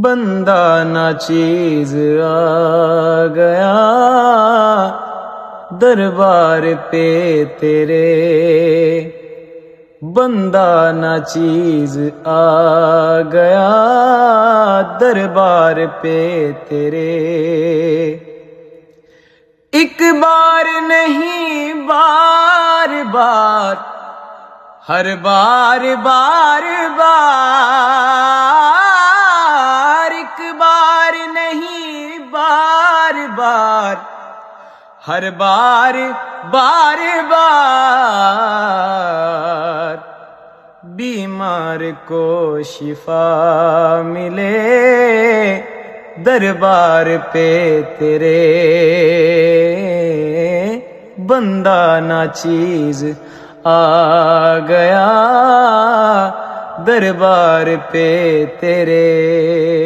بندہ نہ چیز آ گیا دربار پہ تیرے، بندہ نہ چیز آ گیا دربار پہ تیرے، ایک بار نہیں بار بار، ہر بار بار بار، ایک بار نہیں بار بار، ہر بار بار بار، بیمار کو شفا ملے دربار پہ تیرے، بندہ نہ چیز آ گیا دربار پہ تیرے۔